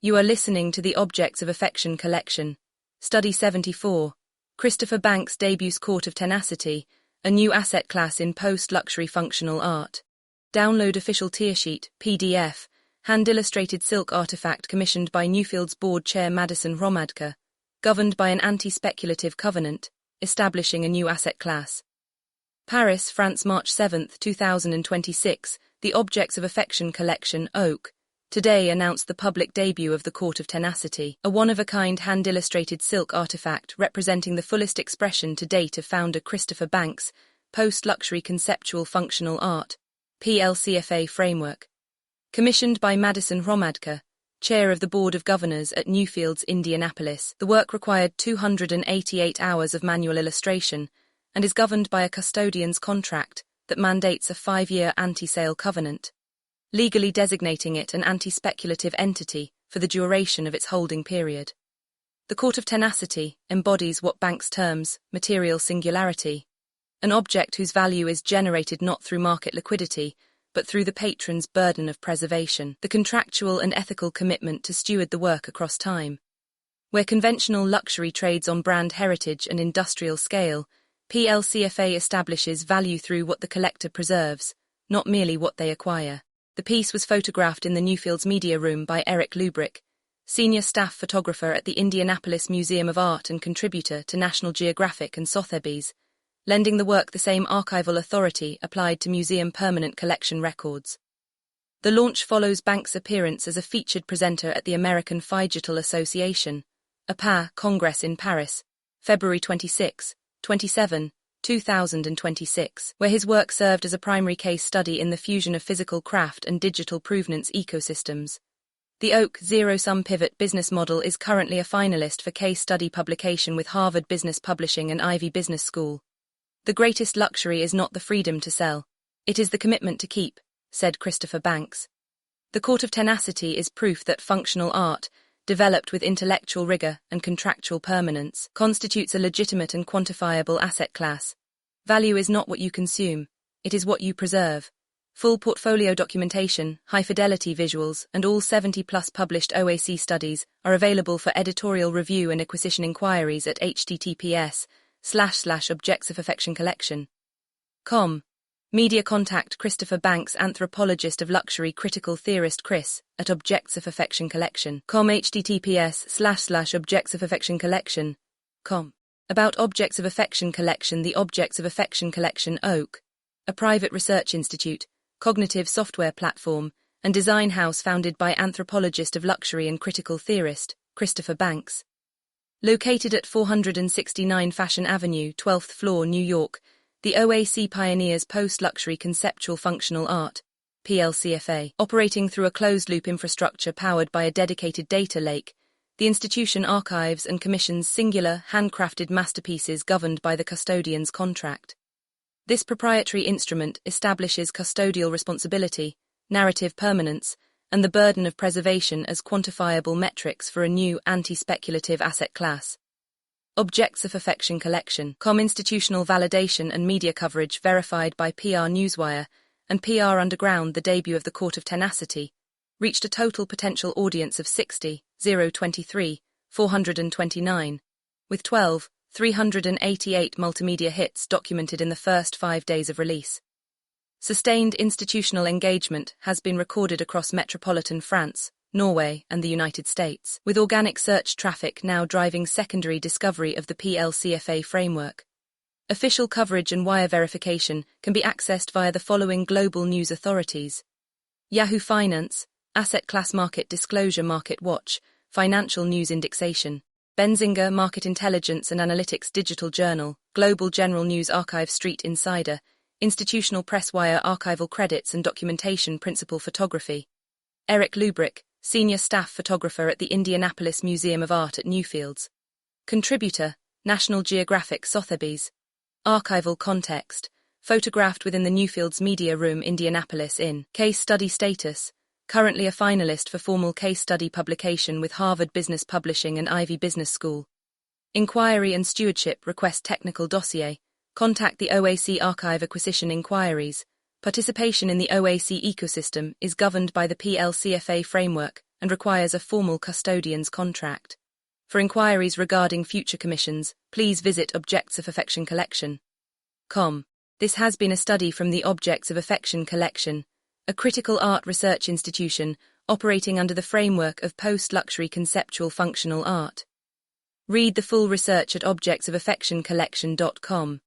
You are listening to the Objects of Affection collection. Study 74. Christopher Banks debuts Court of Tenacity, a new asset class in post-luxury functional art. Download official tearsheet, PDF, hand-illustrated silk artifact commissioned by Newfield's board chair Madison Hromadka, governed by an anti-speculative covenant, establishing a new asset class. Paris, France, March 7, 2026, the Objects of Affection collection, Oak, today announced the public debut of the Court of Tenacity, a one-of-a-kind hand-illustrated silk artifact representing the fullest expression to date of founder Christopher Banks' post-luxury conceptual functional art, PLCFA framework. Commissioned by Madison Hromadka, chair of the Board of Governors at Newfield's Indianapolis, the work required 288 hours of manual illustration and is governed by a custodian's contract that mandates a 5-year anti-sale covenant, legally designating it an anti-speculative entity for the duration of its holding period. The Court of Tenacity embodies what Banks terms material singularity, an object whose value is generated not through market liquidity, but through the patron's burden of preservation, the contractual and ethical commitment to steward the work across time. Where conventional luxury trades on brand heritage and industrial scale, PLCFA establishes value through what the collector preserves, not merely what they acquire. The piece was photographed in the Newfield's media room by Eric Lubrick, senior staff photographer at the Indianapolis Museum of Art and contributor to National Geographic and Sotheby's, lending the work the same archival authority applied to museum permanent collection records. The launch follows Banks' appearance as a featured presenter at the American Phygital Association, APA Congress in Paris, February 26, 27, 2026, where his work served as a primary case study in the fusion of physical craft and digital provenance ecosystems. The Oak zero-sum pivot business model is currently a finalist for case study publication with Harvard Business Publishing and Ivy Business School. The greatest luxury is not the freedom to sell, it is the commitment to keep, said Christopher Banks. The Court of Tenacity is proof that functional art, developed with intellectual rigor and contractual permanence, constitutes a legitimate and quantifiable asset class. Value is not what you consume, it is what you preserve. Full portfolio documentation, high-fidelity visuals, and all 70-plus published OAC studies are available for editorial review and acquisition inquiries at https://objectsofaffectioncollection.com. Media contact Christopher Banks, anthropologist of luxury, critical theorist Chris, at Objects of Affection Collection.com. https://objectsofaffectioncollection.com. About Objects of Affection Collection. The Objects of Affection Collection, Oak, a private research institute, cognitive software platform, and design house founded by anthropologist of luxury and critical theorist Christopher Banks. Located at 469 Fashion Avenue, 12th floor, New York, the OAC pioneers post-luxury conceptual functional art, PLCFA. Operating through a closed-loop infrastructure powered by a dedicated data lake, the institution archives and commissions singular, handcrafted masterpieces governed by the custodian's contract. This proprietary instrument establishes custodial responsibility, narrative permanence, and the burden of preservation as quantifiable metrics for a new anti-speculative asset class. Objects of Affection Collection.com. Institutional validation and media coverage verified by PR Newswire and PR Underground. The debut of the Court of Tenacity reached a total potential audience of 429, with 388 multimedia hits documented in the first 5 days of release. Sustained institutional engagement has been recorded across metropolitan France, Norway, and the United States, with organic search traffic now driving secondary discovery of the PLCFA framework. Official coverage and wire verification can be accessed via the following global news authorities: Yahoo Finance, Asset Class Market Disclosure, Market Watch, Financial News Indexation, Benzinga, Market Intelligence and Analytics, Digital Journal, Global General News Archive, Street Insider, Institutional Press Wire, Archival Credits and Documentation, Principal Photography. Eric Lubrick, senior staff photographer at the Indianapolis Museum of Art at Newfields. Contributor, National Geographic, Sotheby's. Archival context, photographed within the Newfield's media room, Indianapolis in case study status, currently a finalist for formal case study publication with Harvard Business Publishing and Ivy Business School. Inquiry and stewardship request technical dossier, contact the OAC archive acquisition inquiries. Participation in the OAC ecosystem is governed by the PLCFA framework, and requires a formal custodian's contract. For inquiries regarding future commissions, please visit Objects of Affection Collection.com. This has been a study from the Objects of Affection Collection, a critical art research institution operating under the framework of post-luxury conceptual functional art. Read the full research at objectsofaffectioncollection.com.